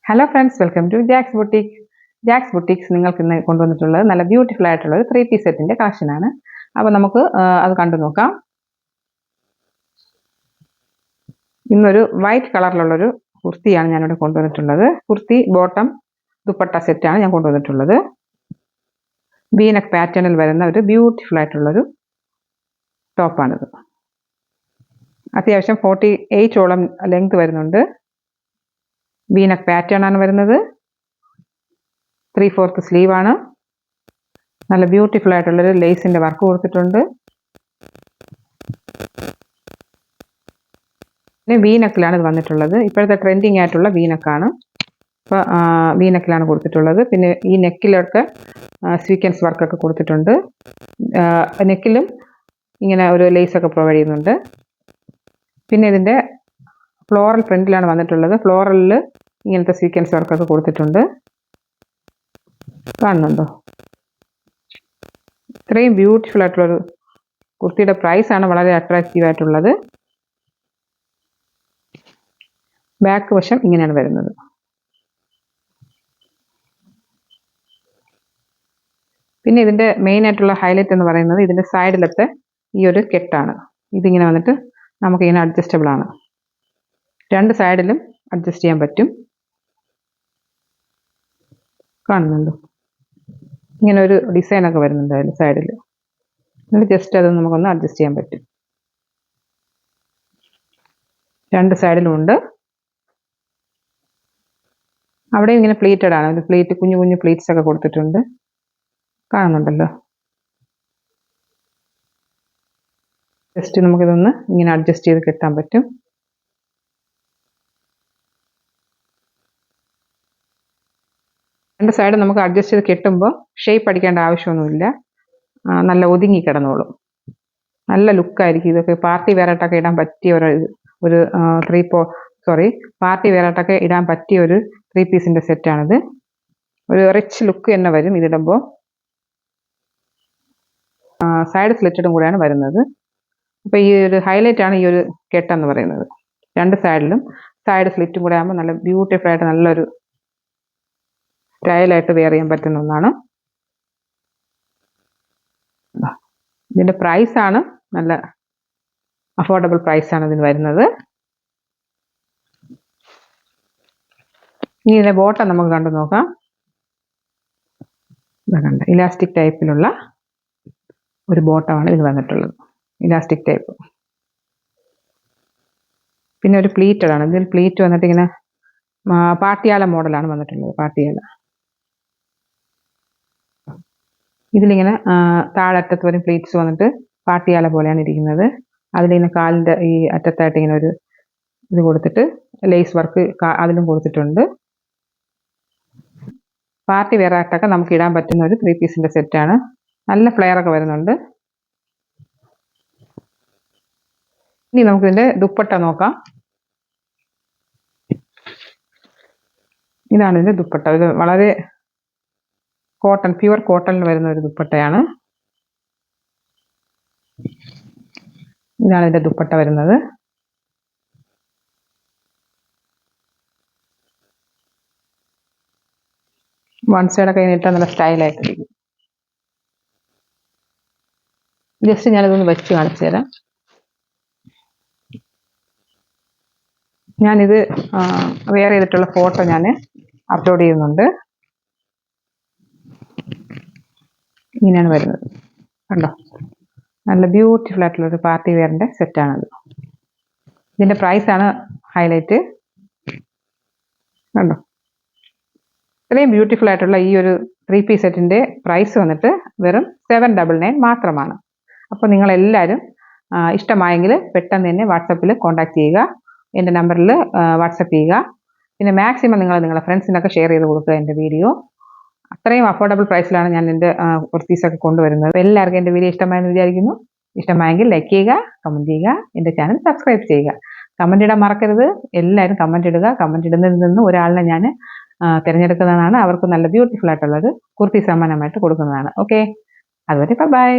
Hello friends, welcome to Jacks boutique. Jacks boutiques നിങ്ങൾക്ക് ഇന്ന് കൊണ്ടുവന്നിട്ടുള്ളത് നല്ല ബ്യൂട്ടിഫുൾ ആയിട്ടുള്ള ഒരു 3 പീസ് സെറ്റിൻ്റെ കളക്ഷനാണ്. അപ്പോൾ നമുക്ക് അത് കണ്ടു നോക്കാം. ഇന്നൊരു വൈറ്റ് കളറിലുള്ളൊരു കുർത്തിയാണ് ഞാനിവിടെ കൊണ്ടുവന്നിട്ടുള്ളത്. കുർത്തി ബോട്ടം ദുപ്പട്ട സെറ്റാണ് ഞാൻ കൊണ്ടുവന്നിട്ടുള്ളത്. വീനക്ക് പാറ്റേണിൽ വരുന്ന ഒരു ബ്യൂട്ടിഫുൾ ആയിട്ടുള്ളൊരു ടോപ്പാണിത്. അത്യാവശ്യം 48ഓളം ലെങ്ത് വരുന്നുണ്ട്. വീനക്ക് പാറ്റേൺ ആണ് വരുന്നത്. 3/4 സ്ലീവ് ആണ്. നല്ല ബ്യൂട്ടിഫുൾ ആയിട്ടുള്ളൊരു ലേസിൻ്റെ വർക്ക് കൊടുത്തിട്ടുണ്ട്. പിന്നെ വീനക്കിലാണ് ഇത് വന്നിട്ടുള്ളത്. ഇപ്പോഴത്തെ ട്രെൻഡിങ് ആയിട്ടുള്ള വീനക്കാണ്. അപ്പോൾ വീനക്കിലാണ് കൊടുത്തിട്ടുള്ളത്. പിന്നെ ഈ നെക്കിലൊക്കെ സ്വീക്വൻസ് വർക്കൊക്കെ കൊടുത്തിട്ടുണ്ട്. നെക്കിലും ഇങ്ങനെ ഒരു ലേസൊക്കെ പ്രൊവൈഡ് ചെയ്യുന്നുണ്ട്. പിന്നെ ഇതിൻ്റെ ഫ്ലോറൽ പ്രിൻറ്റിലാണ് വന്നിട്ടുള്ളത്. ഫ്ലോറലിൽ ഇങ്ങനത്തെ സ്വീക്വൻസ് വർക്കൊക്കെ കൊടുത്തിട്ടുണ്ട്. കാണുന്നുണ്ടോ? ഇത്രയും ബ്യൂട്ടിഫുൾ ആയിട്ടുള്ളൊരു കുർത്തിയുടെ പ്രൈസാണ് വളരെ അട്രാക്റ്റീവ് ആയിട്ടുള്ളത്. ബാക്ക് വശം ഇങ്ങനെയാണ് വരുന്നത്. പിന്നെ ഇതിൻ്റെ മെയിൻ ആയിട്ടുള്ള ഹൈലൈറ്റ് എന്ന് പറയുന്നത് ഇതിൻ്റെ സൈഡിലത്തെ ഈ ഒരു കെട്ടാണ്. ഇതിങ്ങനെ വന്നിട്ട് നമുക്കിങ്ങനെ അഡ്ജസ്റ്റബിൾ ആണ്. രണ്ട് സൈഡിലും അഡ്ജസ്റ്റ് ചെയ്യാൻ പറ്റും. കാണുന്നുണ്ടോ? ഇങ്ങനെ ഒരു ഡിസൈനൊക്കെ വരുന്നുണ്ട് അതിൽ സൈഡിൽ. എന്നിട്ട് ജസ്റ്റ് അത് നമുക്കൊന്ന് അഡ്ജസ്റ്റ് ചെയ്യാൻ പറ്റും. രണ്ട് സൈഡിലും ഉണ്ട്. അവിടെയും ഇങ്ങനെ പ്ലീറ്റഡ് ആണ്. ഒരു പ്ലീറ്റ്, കുഞ്ഞു കുഞ്ഞു പ്ലീറ്റ്സ് ഒക്കെ കൊടുത്തിട്ടുണ്ട്. കാണുന്നുണ്ടല്ലോ? ജസ്റ്റ് നമുക്കിതൊന്ന് ഇങ്ങനെ അഡ്ജസ്റ്റ് ചെയ്ത് കെട്ടാൻ പറ്റും. രണ്ട് സൈഡ് നമുക്ക് അഡ്ജസ്റ്റ് ചെയ്ത് കെട്ടുമ്പോൾ ഷേപ്പ് അടിക്കേണ്ട ആവശ്യമൊന്നുമില്ല. നല്ല ഒതുങ്ങി കിടന്നോളും. നല്ല ലുക്കായിരിക്കും. ഇതൊക്കെ പാർട്ടി വെയറായിട്ടൊക്കെ ഇടാൻ പറ്റിയ ഒരു പാർട്ടി വെയറായിട്ടൊക്കെ ഇടാൻ പറ്റിയ ഒരു 3 പീസിൻ്റെ സെറ്റാണിത്. ഒരു റിച്ച് ലുക്ക് തന്നെ വരും ഇതിടുമ്പോൾ. സൈഡ് സ്ലിറ്റഡും കൂടെയാണ് വരുന്നത്. അപ്പോൾ ഈ ഒരു ഹൈലൈറ്റ് ആണ് ഈ ഒരു കെട്ടെന്ന് പറയുന്നത്. രണ്ട് സൈഡിലും സൈഡ് സ്ലിറ്റും കൂടെ ആകുമ്പോൾ നല്ല ബ്യൂട്ടിഫുൾ ആയിട്ട് നല്ലൊരു സ്റ്റൈലായിട്ട് വെയർ ചെയ്യാൻ പറ്റുന്ന ഒന്നാണ്. ഇതിൻ്റെ പ്രൈസാണ് നല്ല അഫോർഡബിൾ പ്രൈസാണ് ഇതിന് വരുന്നത്. ഇനി ഇതിൻ്റെ ബോട്ടം നമുക്ക് കണ്ടു നോക്കാം. കണ്ട ഇലാസ്റ്റിക് ടൈപ്പിലുള്ള ഒരു ബോട്ടമാണ് ഇതിന് വന്നിട്ടുള്ളത്. Elastic type. പിന്നെ ഒരു പ്ലീറ്റഡ് ആണ്. ഇതിൽ പ്ലീറ്റ് വന്നിട്ട് ഇങ്ങനെ പാട്ടിയാല മോഡലാണ് വന്നിട്ടുള്ളത്. പാട്ടിയാല ഇതിലിങ്ങനെ താഴറ്റത്ത് വരും പ്ലീറ്റ്സ് വന്നിട്ട് പാട്ടിയാല പോലെയാണ് ഇരിക്കുന്നത്. അതിലിങ്ങനെ കാലിൻ്റെ ഈ അറ്റത്തായിട്ട് ഇങ്ങനെ ഒരു ഇത് കൊടുത്തിട്ട് ലേസ് വർക്ക് അതിലും കൊടുത്തിട്ടുണ്ട്. പാർട്ടി വെയർ ആയിട്ടൊക്കെ നമുക്ക് ഇടാൻ പറ്റുന്ന ഒരു 3 പീസിൻ്റെ സെറ്റാണ്. നല്ല ഫ്ലെയർ ഒക്കെ വരുന്നുണ്ട്. ഇനി നമുക്കിതിൻ്റെ ദുപ്പട്ട നോക്കാം. ഇതാണ് ഇതിൻ്റെ ദുപ്പട്ട. ഇത് വളരെ കോട്ടൺ, പ്യുവർ കോട്ടണിൽ വരുന്ന ഒരു ദുപ്പട്ടയാണ്. ഇതാണ് ഇതിൻ്റെ ദുപ്പട്ട വരുന്നത്. വൺ സൈഡൊക്കെ ഇട്ടാൽ നല്ല സ്റ്റൈലായിട്ടിരിക്കും. ജസ്റ്റ് ഞാനിതൊന്ന് വെച്ച് കാണിച്ചു തരാം. ഞാനിത് വെയർ ചെയ്തിട്ടുള്ള ഫോട്ടോ ഞാൻ അപ്ലോഡ് ചെയ്യുന്നുണ്ട്. ഇങ്ങനെയാണ് വരുന്നത്. കണ്ടോ? നല്ല ബ്യൂട്ടിഫുൾ ആയിട്ടുള്ളൊരു പാർട്ടി വെയറിൻ്റെ സെറ്റാണത്. ഇതിൻ്റെ പ്രൈസാണ് ഹൈലൈറ്റ്. കണ്ടോ? ഇത്രയും ബ്യൂട്ടിഫുൾ ആയിട്ടുള്ള ഈ ഒരു 3 പീസ് സെറ്റിൻ്റെ പ്രൈസ് വന്നിട്ട് വെറും 799 മാത്രമാണ്. അപ്പോൾ നിങ്ങളെല്ലാവരും ഇഷ്ടമായെങ്കിൽ പെട്ടെന്ന് തന്നെ വാട്സപ്പിൽ കോൺടാക്റ്റ് ചെയ്യുക. എൻ്റെ നമ്പറിൽ വാട്സപ്പ് ചെയ്യുക. പിന്നെ മാക്സിമം നിങ്ങളുടെ ഫ്രണ്ട്സിനൊക്കെ ഷെയർ ചെയ്ത് കൊടുക്കുക എൻ്റെ വീഡിയോ. അത്രയും അഫോർഡബിൾ പ്രൈസിലാണ് ഞാൻ എൻ്റെ കുർത്തീസൊക്കെ കൊണ്ടുവരുന്നത്. അപ്പോൾ എല്ലാവർക്കും എൻ്റെ വീഡിയോ ഇഷ്ടമായെന്ന് വിചാരിക്കുന്നു. ഇഷ്ടമായെങ്കിൽ ലൈക്ക് ചെയ്യുക, കമൻറ്റ് ചെയ്യുക, എൻ്റെ ചാനൽ സബ്സ്ക്രൈബ് ചെയ്യുക. കമൻറ്റ് ഇടാൻ മറക്കരുത്. എല്ലാവരും കമൻറ്റ് ഇടുക. കമൻറ്റ് ഇടുന്നതിൽ നിന്ന് ഒരാളിനെ ഞാൻ തിരഞ്ഞെടുക്കുന്നതാണ്. അവർക്ക് നല്ല ബ്യൂട്ടിഫുൾ ആയിട്ടുള്ളത് കുർത്തി സമ്മാനമായിട്ട് കൊടുക്കുന്നതാണ്. ഓക്കെ, അതുവരെ ബൈ.